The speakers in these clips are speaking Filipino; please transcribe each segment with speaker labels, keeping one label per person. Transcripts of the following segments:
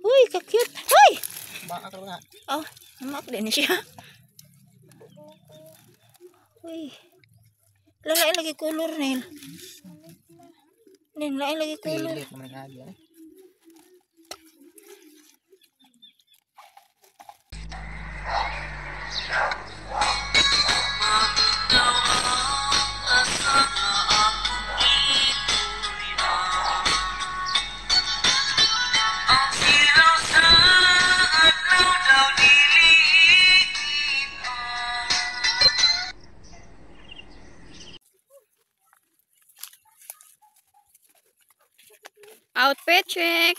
Speaker 1: Uy, ka-cute. Uy!
Speaker 2: Baka ka nga.
Speaker 1: Oh, namak din siya. Uy. Lain lagi color Nel. Nen, lain lagi color.
Speaker 2: Pilit naman nga yan.
Speaker 1: Outfit check.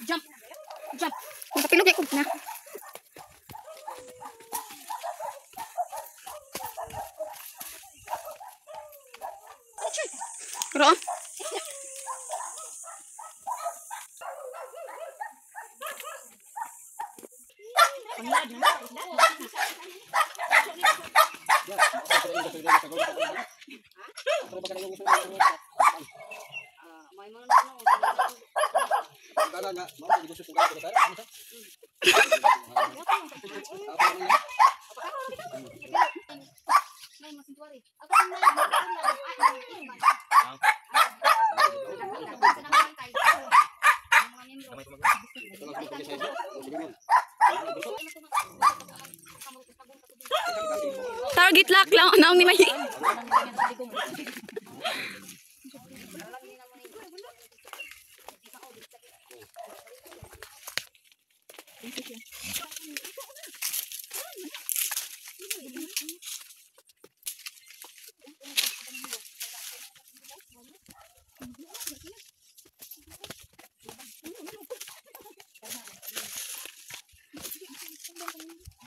Speaker 1: Jump. Jump. Magpilog ako na. Roon. Target lock lang naong ni May.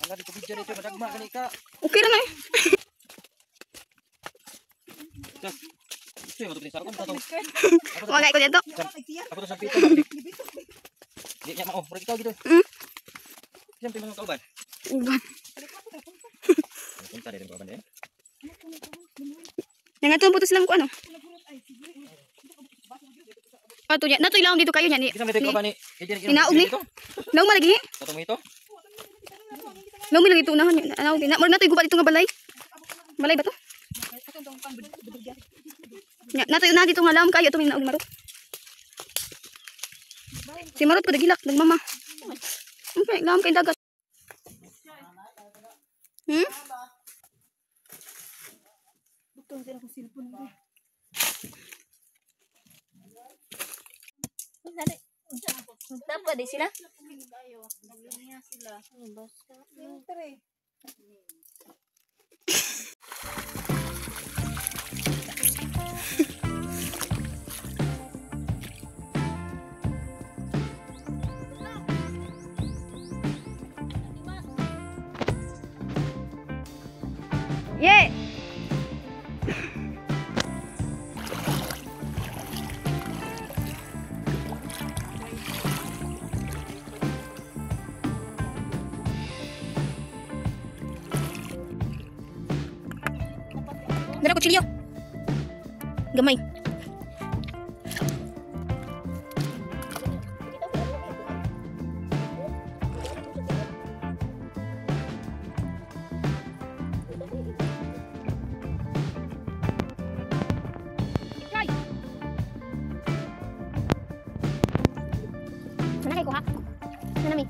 Speaker 2: Wala dito video dito madagma kani ka.
Speaker 1: Okay ra na eh.
Speaker 2: Just. Ito mo to pinasaro ko to.
Speaker 1: Wala ko dito.
Speaker 2: Ako to sa pito. Di nya mao, pwede ka gitu. Siyempre mga kauban.
Speaker 1: Uban.
Speaker 2: Punta din kauban eh.
Speaker 1: Yang ato putus lang ko ano. Ato nya, nato ilang dito kayo nya ni.
Speaker 2: Kita may kauban ni.
Speaker 1: Inaog ni. Naog malagi.
Speaker 2: Katong ito.
Speaker 1: Naog mi lagi tunahan nya. Naog na. Mo nato gubat dito nga balay. Balay ba to? Nya, nato na dito nga lam kayo to may naog ni Marot. Si Marot ko dagilak nagmama. Okay, lam kay dagat. Butong sila ko cellphone ko. Dali. Tapa di sila. Yeah. Dala kutsilyo. Gamay. Mana kayo ha? Mana mi?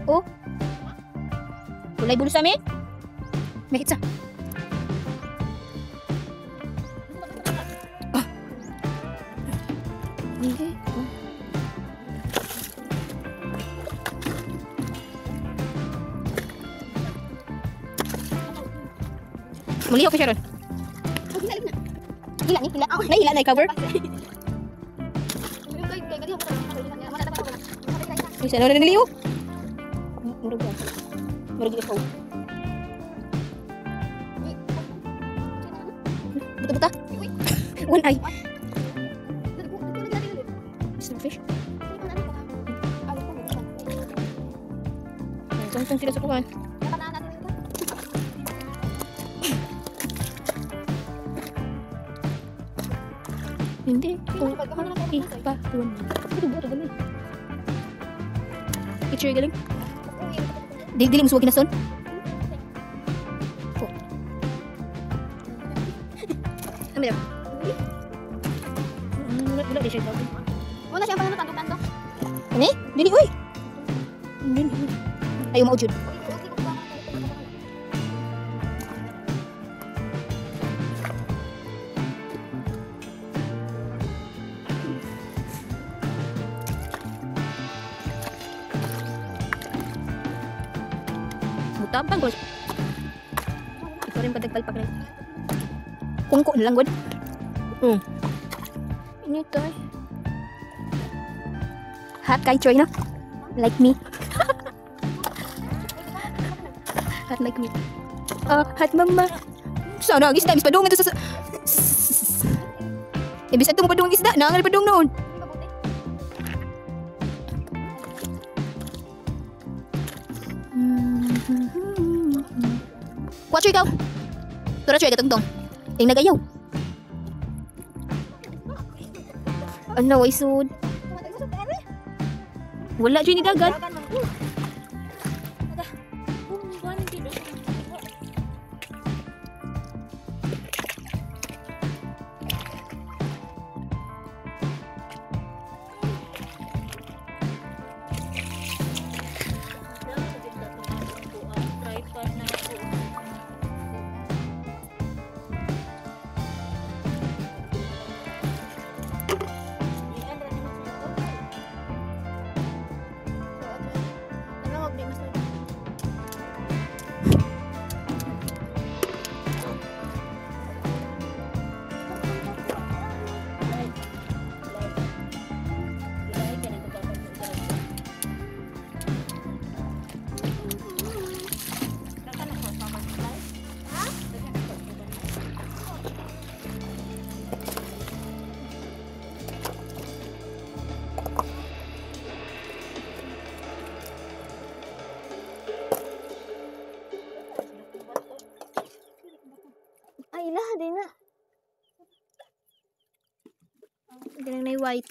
Speaker 1: Oh. Kulay bulu sa amin? May hitsa. Ah. Hindi. Muli ako siya ron. Hila ni, hila. Nahila na i-cover. Isa na rin niliw. Murag ba? Murag ikaw. Buta-buta. One eye. Starfish. Tungtong sila sa kuhan. Hindi. Picture galing. Dili mo suwag kinason. Ano yan? Wala di siya ito. Wala siya pala natandok-tandok. Ano? Dili, uy! Ayaw mo, Jud. Mutapang ko. Ito rin padagpalpak rin. Kungko na lang, God. Ini toy. Hot kay Troy, no? Like me. Hot like me. Hot mama. Sana ang isda. Bis padung ito sa... Bis ito mo padung ang isda. Nangal padung noon. Kuha Troy ikaw. Tura Troy, katungtong. Ting nagayaw. Ano, ay sud. Wala dyan ni dagat. Ay, lah, din na. Hindi lang na white.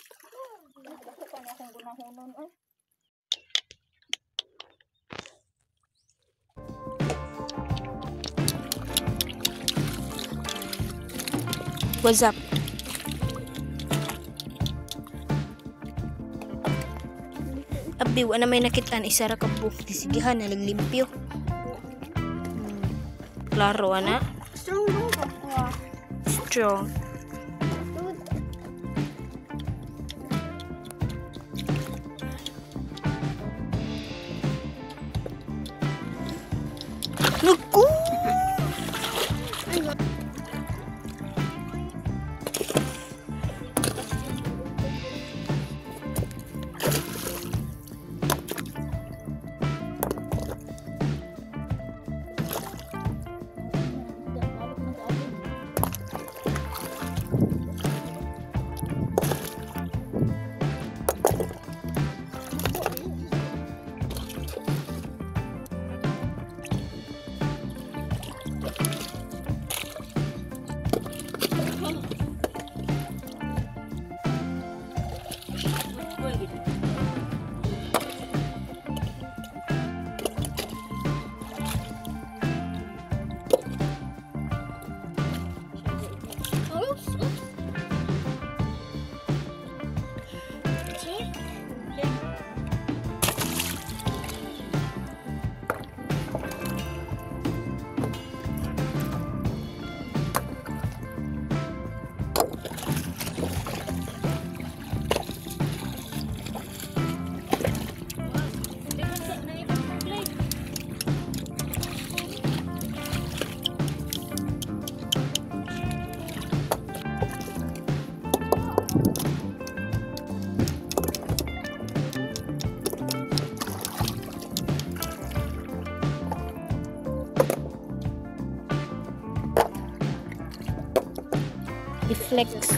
Speaker 1: What's up? Abi, wala na may nakitaan. Isa ra ka buhok. Disigihan, naglimpyo. Klaro, ana. Strong. Naku! flex.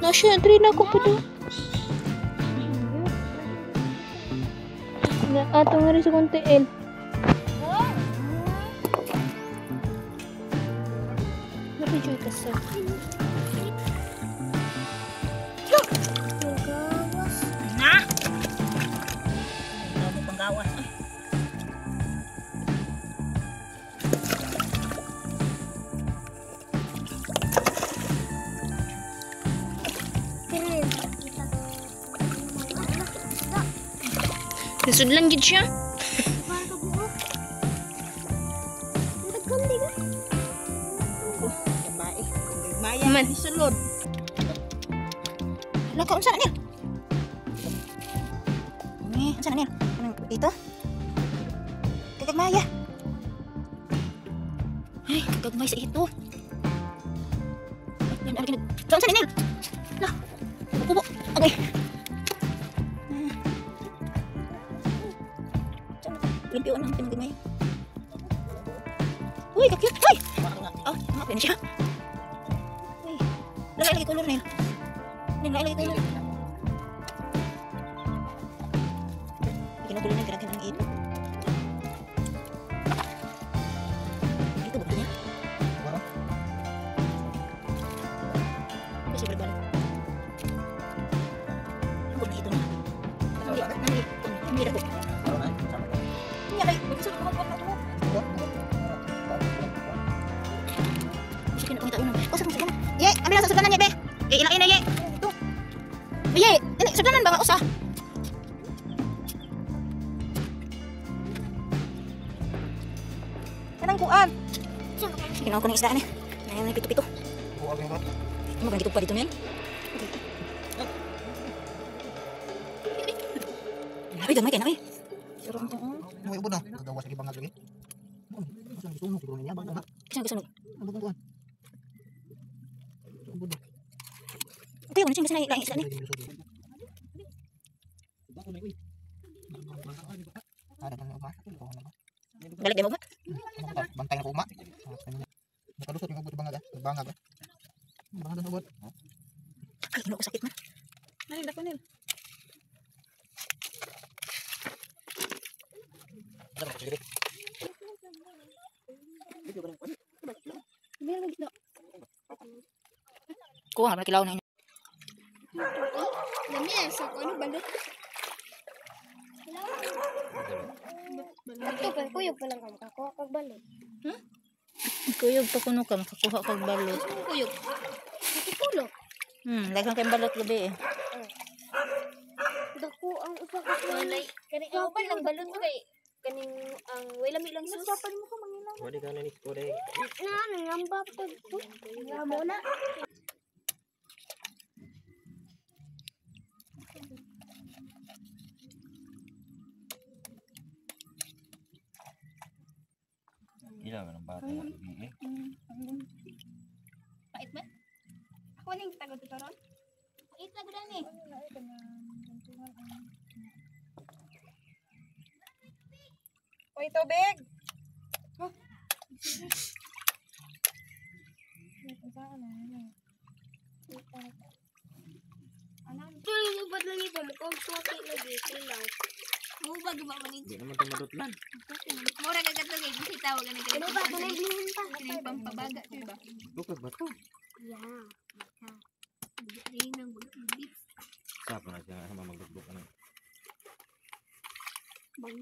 Speaker 3: Nasya, entry na ako pa doon. Ato nga rin sa konti, El. Napidyoy ka, sir.
Speaker 2: Na! Ano mo panggawas? Ay.
Speaker 3: Nasudlan gid siya.
Speaker 2: Maya
Speaker 3: Man.
Speaker 2: di sulod.
Speaker 3: Hala ka, unsa na niya? Ni, unsa na niya? Anong ito? Kagagmaya. Ay, kagagmay sa ito. Yan, ano kinag... Unsa na niya? Lah, kubo. Okay. Limpyo na ang pinagagmay. Uy, kakyut. Uy! Oh, mga pwede siya. Uy, lagi kulor na yun. Lagi kulor. Kinukulo na yung karaghan ng ito. Ito, bukto niya. Kasi berbalik. Ang na ito na. Nangyari ko. Nangyari. Magkasunod ko magpapag na ito. Bisa kinakita unang. Oh, sa sugdanan. Ye, ambil sa sugdanan, Ye, be. Ye, ilain na, Ye. Ito. Ye, ini sugdanan ba nga usa? Kanang kuan. Kinaw ko ng isda ni. Ngayon ay pito-pito. Ano ba gitug pa dito niyan? Ay, gamay kay na ay. Pero ang tuon.
Speaker 2: Ano yung na? Nagawas lagi bangag lagi. Masa nagsunog siguro niya bang na.
Speaker 3: Kisang.
Speaker 2: Ano bang tuan?
Speaker 3: Okay, ano siya lain isda ni? Balik dia mo ba?
Speaker 2: Bantay na po uma. Nakalusot yung ubod bangag. Bangag. Bangag na ubod.
Speaker 3: Ay, ano ko sakit man.
Speaker 1: Nalin ako nil.
Speaker 3: Kuha na kilaw na.
Speaker 1: Dami sa ano balot. Ito pa kuyog pa lang ka makakuha kag balot.
Speaker 3: Kuyog pa kuno ka makakuha kag balot.
Speaker 1: Kuyog. Kulo.
Speaker 3: Daghang kay balot gabi eh.
Speaker 1: Dako ang usa ka walay. Kani ang lang balot kay kaning ang wala mi lang sus. Sapan mo ka mangilang.
Speaker 2: Wala ka na ni kore.
Speaker 1: Na ngamba pa to. Ngamo na.
Speaker 2: Ila ng bata na bibi.
Speaker 1: Pait ba? Ako ning taga dito ron. Pait taga dani.
Speaker 4: Uy, tubig!
Speaker 1: Tuloy mo ba lang ito? Mukhang suwati lagi. Silaw. Mo ba gumawa man
Speaker 2: Di naman ito madutlan.
Speaker 1: Mura ka gato kay kasi tawag na kay. Ano ba ko na bilhin pa? Kini pampabaga to ba?
Speaker 2: Bukod ba to?
Speaker 1: Yeah. Ay nang bulbit.
Speaker 2: Sapa na siya. Magbukbuk na.
Speaker 1: Bang.